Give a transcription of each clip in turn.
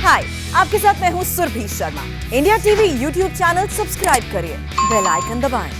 हाय, आपके साथ मैं हूं Surabhi Sharma. India TV YouTube channel subscribe करिए, बेल आइकन दबाएं।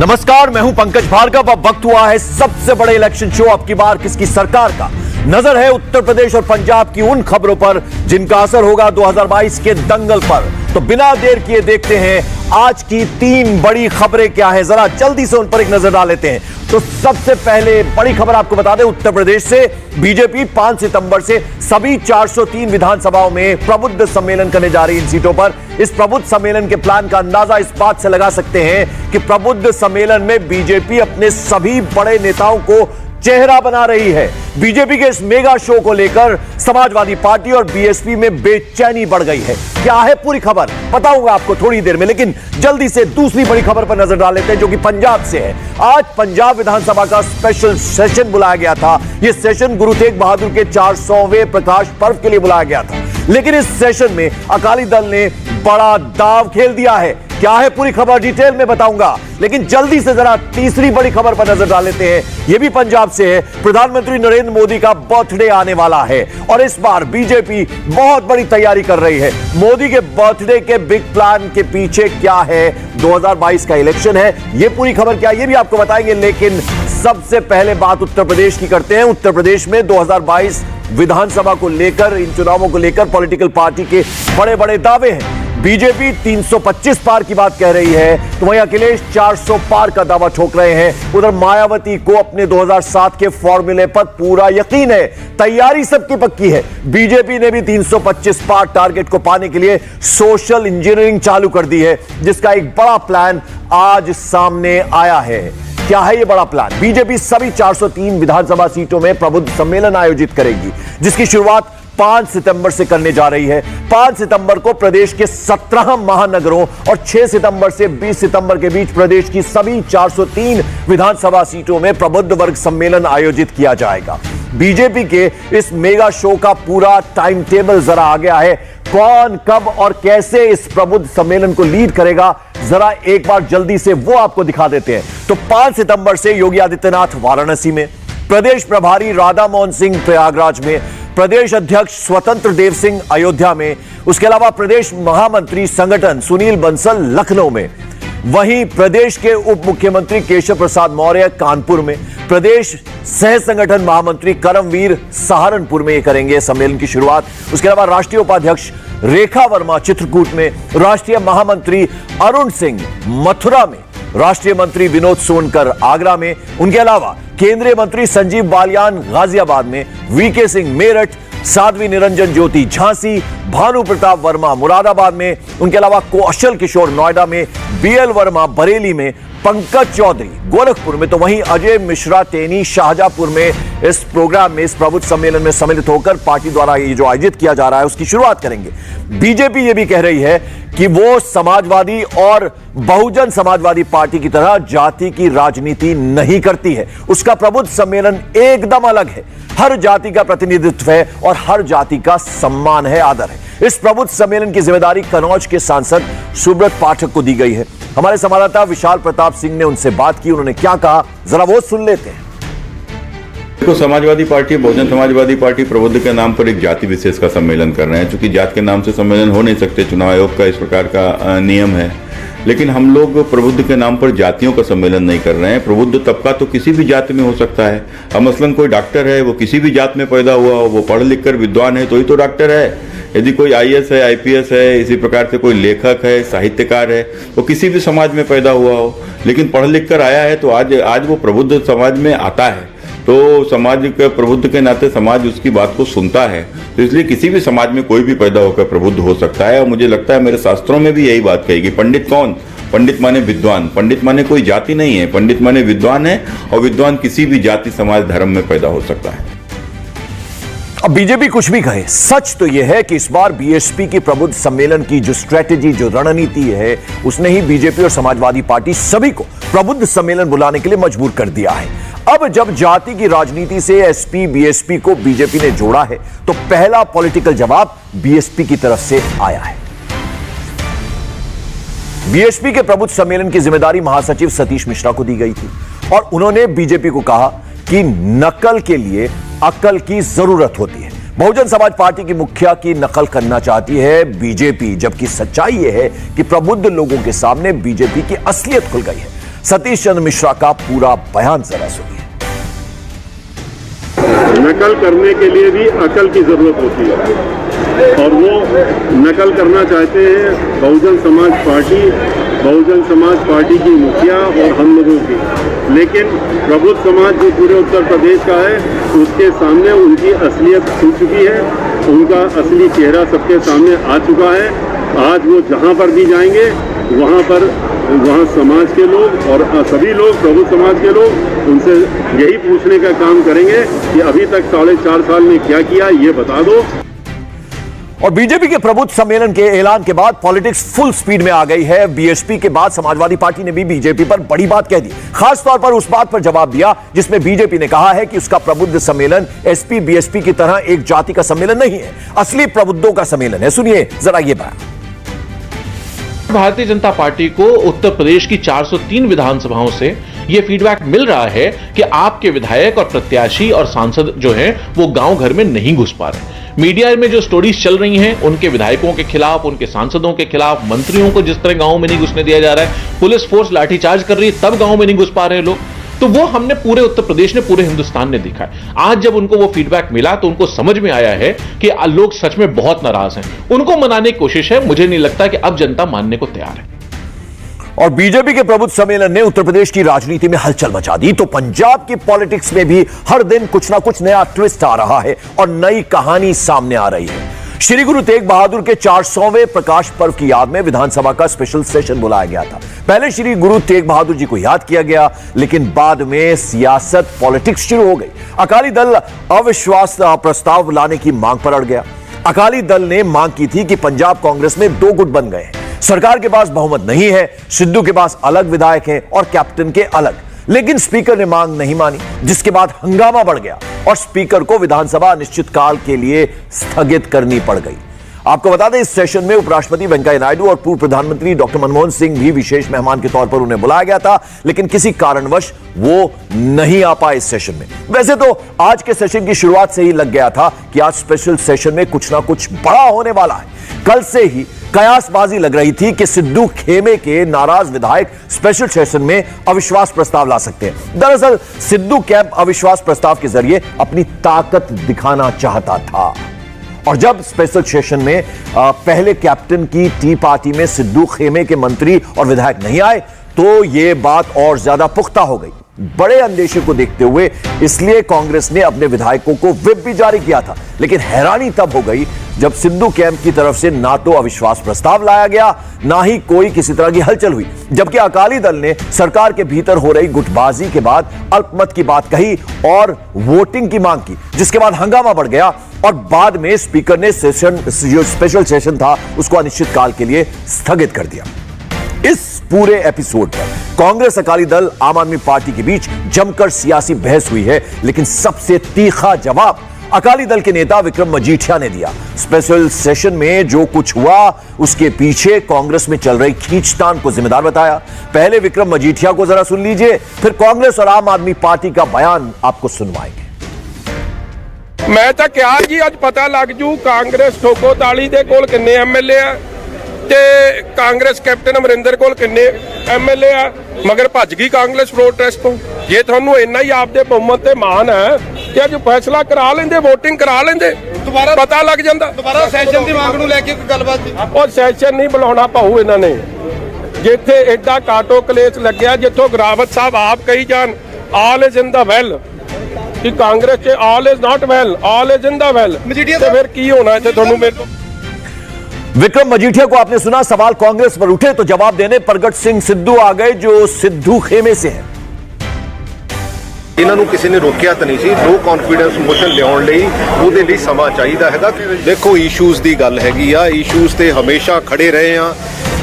नमस्कार, मैं हूं पंकज भार्गव। अब वक्त हुआ है सबसे बड़े इलेक्शन शो अब की बार किसकी सरकार का। नजर है उत्तर प्रदेश और पंजाब की उन खबरों पर जिनका असर होगा 2022 के दंगल पर। तो बिना देर किए देखते हैं आज की 3 बड़ी खबरें क्या है, जरा जल्दी से उन पर एक नजर डाल लेते हैं। तो सबसे पहले बड़ी खबर आपको बता दें, उत्तर प्रदेश से बीजेपी 5 सितंबर से सभी 403 विधानसभाओं में प्रबुद्ध सम्मेलन करने जा रही इन सीटों पर। इस प्रबुद्ध सम्मेलन के प्लान का अंदाजा इस बात से लगा सकते हैं कि प्रबुद्ध सम्मेलन में बीजेपी अपने सभी बड़े नेताओं को चेहरा बना रही है। बीजेपी के इस मेगा शो को लेकर समाजवादी पार्टी और बीएसपी में बेचैनी बढ़ गई है। क्या है पूरी खबर बताऊंगा आपको थोड़ी देर में, लेकिन जल्दी से दूसरी बड़ी खबर पर नजर डाल लेते हैं जो कि पंजाब से है। आज पंजाब विधानसभा का स्पेशल सेशन बुलाया गया था। यह सेशन गुरु तेग बहादुर के 400वें प्रकाश पर्व के लिए बुलाया गया था, लेकिन इस सेशन में अकाली दल ने बड़ा दांव खेल दिया है। क्या है पूरी खबर डिटेल में बताऊंगा, लेकिन जल्दी से जरा तीसरी बड़ी खबर पर नजर डाल लेते हैं। यह भी पंजाब से है। प्रधानमंत्री नरेंद्र मोदी का बर्थडे आने वाला है और इस बार बीजेपी बहुत बड़ी तैयारी कर रही है। मोदी के बर्थडे के बिग प्लान के पीछे क्या है? 2022 का इलेक्शन है, यह पूरी खबर क्या है ये भी आपको बताएंगे, लेकिन सबसे पहले बात उत्तर प्रदेश की करते हैं। उत्तर प्रदेश में 2022 विधानसभा को लेकर, इन चुनावों को लेकर पॉलिटिकल पार्टी के बड़े बड़े दावे हैं। बीजेपी 325 पार की बात कह रही है, तो वहीं अखिलेश 400 पार का दावा ठोक रहे हैं। उधर मायावती को अपने 2007 के फॉर्मूले पर पूरा यकीन है, तैयारी सबकी पक्की है। बीजेपी ने भी 325 पार टारगेट को पाने के लिए सोशल इंजीनियरिंग चालू कर दी है, जिसका एक बड़ा प्लान आज सामने आया है। क्या है यह बड़ा प्लान? बीजेपी सभी 403 विधानसभा सीटों में प्रबुद्ध सम्मेलन आयोजित करेगी, जिसकी शुरुआत 5 सितंबर से करने जा रही है। 5 सितंबर को प्रदेश के 17 महानगरों और 6 सितंबर से 20 सितंबर के बीच प्रदेश की सभी 403 विधानसभा सीटों में प्रबुद्ध वर्ग सम्मेलन आयोजित किया जाएगा। बीजेपी के इस मेगा शो का पूरा टाइम टेबल जरा आ गया है। कौन, कब और कैसे इस प्रबुद्ध सम्मेलन को लीड करेगा, जरा एक बार जल्दी से वो आपको दिखा देते हैं। तो 5 सितंबर से योगी आदित्यनाथ वाराणसी में, प्रदेश प्रभारी राधा मोहन सिंह प्रयागराज में, प्रदेश अध्यक्ष स्वतंत्र देव सिंह अयोध्या में, उसके अलावा प्रदेश महामंत्री संगठन सुनील बंसल लखनऊ में, वहीं प्रदेश के उप मुख्यमंत्री केशव प्रसाद मौर्य कानपुर में, प्रदेश सह संगठन महामंत्री करमवीर सहारनपुर में ये करेंगे सम्मेलन की शुरुआत। उसके अलावा राष्ट्रीय उपाध्यक्ष रेखा वर्मा चित्रकूट में, राष्ट्रीय महामंत्री अरुण सिंह मथुरा में, राष्ट्रीय मंत्री विनोद सोनकर आगरा में, उनके अलावा केंद्रीय मंत्री संजीव बालियान गाजियाबाद में, वीके सिंह मेरठ, साध्वी निरंजन ज्योति झांसी, भानु प्रताप वर्मा मुरादाबाद में, उनके अलावा कौशल किशोर नोएडा में, बीएल वर्मा बरेली में, पंकज चौधरी गोरखपुर में, तो वहीं अजय मिश्रा टेनी शाहजहांपुर में इस प्रोग्राम में, इस प्रबुद्ध सम्मेलन में सम्मिलित होकर पार्टी द्वारा ये जो आयोजित किया जा रहा है उसकी शुरुआत करेंगे। बीजेपी ये भी कह रही है कि वो समाजवादी और बहुजन समाजवादी पार्टी की तरह जाति की राजनीति नहीं करती है। उसका प्रबुद्ध सम्मेलन एकदम अलग है, हर जाति का प्रतिनिधित्व है और हर जाति का सम्मान है, आदर है। इस प्रबुद्ध सम्मेलन की जिम्मेदारी कन्नौज के सांसद सुब्रत पाठक को दी गई है। हमारे संवाददाता विशाल प्रताप सिंह ने उनसे बात की, उन्होंने क्या कहा जरा वो सुन लेते हैं। देखो, समाजवादी पार्टी, बहुजन समाजवादी पार्टी प्रबुद्ध के नाम पर एक जाति विशेष का सम्मेलन कर रहे हैं। चूंकि जात के नाम से सम्मेलन हो नहीं सकते, चुनाव आयोग का इस प्रकार का नियम है, लेकिन हम लोग प्रबुद्ध के नाम पर जातियों का सम्मेलन नहीं कर रहे हैं। प्रबुद्ध तबका तो किसी भी जाति में हो सकता है। अब मसलन कोई डॉक्टर है, वो किसी भी जात में पैदा हुआ हो, वो पढ़ लिख कर विद्वान है तो ही तो डॉक्टर है। यदि कोई आईएएस है, आईपीएस है, इसी प्रकार से कोई लेखक है, साहित्यकार है, वो किसी भी समाज में पैदा हुआ हो, लेकिन पढ़ लिख कर आया है तो आज वो प्रबुद्ध समाज में आता है। तो समाज के प्रबुद्ध के नाते समाज उसकी बात को सुनता है, तो इसलिए किसी भी समाज में कोई भी पैदा होकर प्रबुद्ध हो सकता है। और मुझे लगता है मेरे शास्त्रों में भी यही बात कहेगी। पंडित कौन? पंडित माने विद्वान। पंडित माने कोई जाति नहीं है, पंडित माने विद्वान है, और विद्वान किसी भी जाति, समाज, धर्म में पैदा हो सकता है। अब बीजेपी कुछ भी कहे, सच तो यह है कि इस बार बीएसपी की प्रबुद्ध सम्मेलन की जो स्ट्रेटेजी, जो रणनीति है, उसने ही बीजेपी और समाजवादी पार्टी सभी को प्रबुद्ध सम्मेलन बुलाने के लिए मजबूर कर दिया है। अब जब जाति की राजनीति से एसपी बीएसपी को बीजेपी ने जोड़ा है, तो पहला पॉलिटिकल जवाब बीएसपी की तरफ से आया है। बीएसपी के प्रबुद्ध सम्मेलन की जिम्मेदारी महासचिव सतीश मिश्रा को दी गई थी और उन्होंने बीजेपी को कहा कि नकल के लिए अकल की जरूरत होती है। बहुजन समाज पार्टी की मुखिया की नकल करना चाहती है बीजेपी, जबकि सच्चाई यह है कि प्रबुद्ध लोगों के सामने बीजेपी की असलियत खुल गई है। सतीश चंद्र मिश्रा का पूरा बयान जरा सुनिए। नकल करने के लिए भी अकल की जरूरत होती है और वो नकल करना चाहते हैं बहुजन समाज पार्टी की मुखिया और हम लोगों की। लेकिन प्रबुद्ध समाज जो पूरे उत्तर प्रदेश का है उसके सामने उनकी असलियत खुल चुकी है, उनका असली चेहरा सबके सामने आ चुका है। आज वो जहाँ पर भी जाएंगे वहाँ समाज के लोग और सभी लोग प्रबुद्ध समाज के लोग उनसे यही पूछने का काम करेंगे कि अभी तक 4.5 साल में क्या किया ये बता दो। और बीजेपी के प्रबुद्ध सम्मेलन के ऐलान के बाद पॉलिटिक्स फुल स्पीड में आ गई है। बीएसपी के बाद समाजवादी पार्टी ने भी बीजेपी पर बड़ी बात कह दी, खास तौर पर उस बात पर जवाब दिया जिसमें बीजेपी ने कहा है कि उसका प्रबुद्ध सम्मेलन एसपी बीएसपी की तरह एक जाति का सम्मेलन नहीं है, असली प्रबुद्धों का सम्मेलन है। सुनिए जरा ये बात। भारतीय जनता पार्टी को उत्तर प्रदेश की 403 विधानसभाओं से यह फीडबैक मिल रहा है कि आपके विधायक और प्रत्याशी और सांसद जो हैं वो गांव घर में नहीं घुस पा रहे। मीडिया में जो स्टोरीज चल रही हैं उनके विधायकों के खिलाफ, उनके सांसदों के खिलाफ, मंत्रियों को जिस तरह गांव में नहीं घुसने दिया जा रहा है, पुलिस फोर्स लाठीचार्ज कर रही है तब गांव में नहीं घुस पा रहे लोग, तो वो हमने पूरे उत्तर प्रदेश ने, पूरे हिंदुस्तान ने देखा है। आज जब उनको वो फीडबैक मिला तो उनको समझ में आया है कि लोग सच में बहुत नाराज हैं। उनको मनाने की कोशिश है, मुझे नहीं लगता कि अब जनता मानने को तैयार है। और बीजेपी के प्रबुद्ध सम्मेलन ने उत्तर प्रदेश की राजनीति में हलचल मचा दी तो पंजाब की पॉलिटिक्स में भी हर दिन कुछ ना कुछ नया ट्विस्ट आ रहा है और नई कहानी सामने आ रही है। श्री गुरु तेग बहादुर के 400वें प्रकाश पर्व की याद में विधानसभा का स्पेशल सेशन बुलाया गया था। पहले श्री गुरु तेग बहादुर जी को याद किया गया, लेकिन बाद में सियासत पॉलिटिक्स शुरू हो गई। अकाली दल अविश्वास प्रस्ताव लाने की मांग पर अड़ गया। अकाली दल ने मांग की थी कि पंजाब कांग्रेस में 2 गुट बन गए हैं, सरकार के पास बहुमत नहीं है, सिद्धू के पास अलग विधायक हैं और कैप्टन के अलग। लेकिन स्पीकर ने मांग नहीं मानी, जिसके बाद हंगामा बढ़ गया और स्पीकर को विधानसभा अनिश्चितकाल के लिए स्थगित करनी पड़ गई। आपको बता दें, इस सेशन में उपराष्ट्रपति वेंकैया नायडू और पूर्व प्रधानमंत्री डॉक्टर मनमोहन सिंह भी विशेष मेहमान के तौर पर उन्हें बुलाया गया था, लेकिन किसी कारणवश वो नहीं आ पाए इस सेशन में। वैसे तो आज के सेशन की शुरुआत से ही लग गया था कि आज स्पेशल सेशन में कुछ ना कुछ बड़ा होने वाला है। कल से ही कयासबाजी लग रही थी कि सिद्धू खेमे के नाराज विधायक स्पेशल सेशन में अविश्वास प्रस्ताव ला सकते हैं। दरअसल सिद्धू कैंप अविश्वास प्रस्ताव के जरिए अपनी ताकत दिखाना चाहता था और जब स्पेशल सेशन में पहले कैप्टन की टी पार्टी में सिद्धू खेमे के मंत्री और विधायक नहीं आए तो यह बात और ज्यादा पुख्ता हो गई। बड़े अंदेशे को देखते हुए इसलिए कांग्रेस ने अपने विधायकों को व्हिप भी जारी किया था, लेकिन हैरानी तब हो गई जब सिद्धू कैंप की तरफ से ना तो अविश्वास प्रस्ताव लाया गया, ना ही कोई किसी तरह की हलचल हुई, जबकि अकाली दल ने सरकार के भीतर हो रही गुटबाजी के बाद अल्पमत की बात कही और वोटिंग की मांग की, जिसके बाद हंगामा बढ़ गया और बाद में स्पीकर ने सेशन, जो स्पेशल सेशन था, उसको अनिश्चितकाल के लिए स्थगित कर दिया। इस पूरे एपिसोड पर कांग्रेस, अकाली दल, आम आदमी पार्टी के बीच जमकर सियासी बहस हुई है, लेकिन सबसे तीखा जवाब अकाली दल के नेता विक्रम मजीठिया ने दिया। स्पेशल सेशन में जो कुछ हुआ उसके पीछे कांग्रेस में चल रही खींचतान को जिम्मेदार बताया। पहले विक्रम मजीठिया को जरा सुन लीजिए, फिर कांग्रेस और आम आदमी पार्टी का बयान आपको सुनवाएंगे। मैं तो क्या जी अज पता लग जू कांग्रेस ठोको ताली दे कोल किन्ने एमएलए आ ते कांग्रेस कैप्टन अमरिंदर कोल किन्ने एमएलए आ, मगर भज गई कांग्रेस प्रोटेस्ट तो। जे थानू इन्ना ही आपदे बहुमत ते मान है कि अज फैसला करा लेंदे, वोटिंग करा लेंदे, दोबारा पता लग जांदा। दोबारा सैशन दी मांग नूं लेके कोई गलबात और सैशन नहीं बुलाउणा पाऊ इन्हां ने। जिथे एडा काटो कलेश लग्या, जिथों रावत साहब आप कही जान all is in the well कि कांग्रेस च all is not well, all is in the well, ते फिर की होना इत्थे थानू मेरे। विक्रम मजीठिया को आपने सुना। सवाल कांग्रेस पर उठे तो जवाब देने प्रगट सिंह सिद्धू आ गए, जो सिद्धू खेमे से हैं। इन्हों किसी ने रोकिया तो नहीं सी। नो कॉन्फिडेंस मोशन लियाउण लई उहदे लई समा चाहिदा हैगा। देखो इशूज़ दी गल हैगी आ, इशूज़ ते हमेशा खड़े रहे आ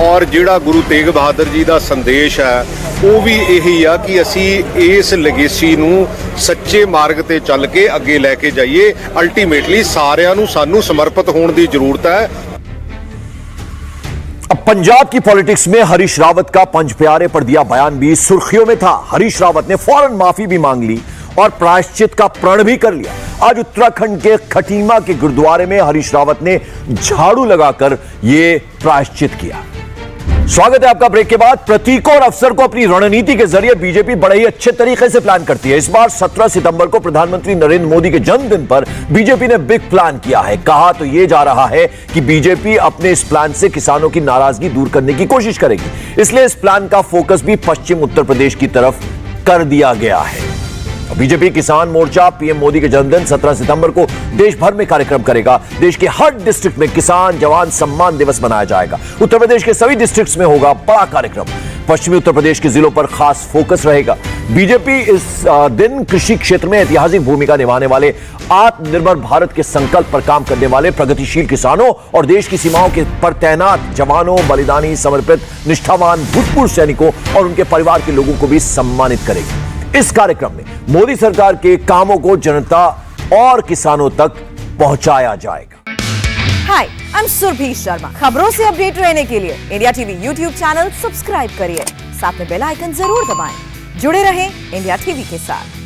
और जिहड़ा गुरु तेग बहादुर जी दा संदेश है वो भी यही आ कि असी इस लेगेसी नूं सच्चे मार्ग ते चल के अगे लैके जाइए। अल्टीमेटली सारिਆਂ ਨੂੰ ਸਾਨੂੰ समर्पित होने की जरूरत है। अब पंजाब की पॉलिटिक्स में हरीश रावत का पंच प्यारे पर दिया बयान भी सुर्खियों में था। हरीश रावत ने फौरन माफी भी मांग ली और प्रायश्चित का प्रण भी कर लिया। आज उत्तराखंड के खटीमा के गुरुद्वारे में हरीश रावत ने झाड़ू लगाकर यह प्रायश्चित किया। स्वागत है आपका ब्रेक के बाद। प्रतीकों और अवसर को अपनी रणनीति के जरिए बीजेपी बड़े ही अच्छे तरीके से प्लान करती है। इस बार 17 सितंबर को प्रधानमंत्री नरेंद्र मोदी के जन्मदिन पर बीजेपी ने बिग प्लान किया है। कहा तो यह जा रहा है कि बीजेपी अपने इस प्लान से किसानों की नाराजगी दूर करने की कोशिश करेगी। इसलिए इस प्लान का फोकस भी पश्चिम उत्तर प्रदेश की तरफ कर दिया गया है। बीजेपी किसान मोर्चा पीएम मोदी के जन्मदिन 17 सितंबर को देश भर में कार्यक्रम करेगा। देश के हर डिस्ट्रिक्ट में किसान जवान सम्मान दिवस मनाया जाएगा। उत्तर प्रदेश के सभी डिस्ट्रिक्ट्स में होगा बड़ा कार्यक्रम। पश्चिमी उत्तर प्रदेश के जिलों पर खास फोकस रहेगा। बीजेपी इस दिन कृषि क्षेत्र में ऐतिहासिक भूमिका निभाने वाले, आत्मनिर्भर भारत के संकल्प पर काम करने वाले प्रगतिशील किसानों और देश की सीमाओं के पर तैनात जवानों, बलिदानी, समर्पित, निष्ठावान भूतपूर्व सैनिकों और उनके परिवार के लोगों को भी सम्मानित करेगी। इस कार्यक्रम में मोदी सरकार के कामों को जनता और किसानों तक पहुंचाया जाएगा। हाय, आई एम सुरभि शर्मा। खबरों से अपडेट रहने के लिए India TV YouTube channel subscribe करिए, साथ में बेल आइकन जरूर दबाएं। जुड़े रहें इंडिया टीवी के साथ।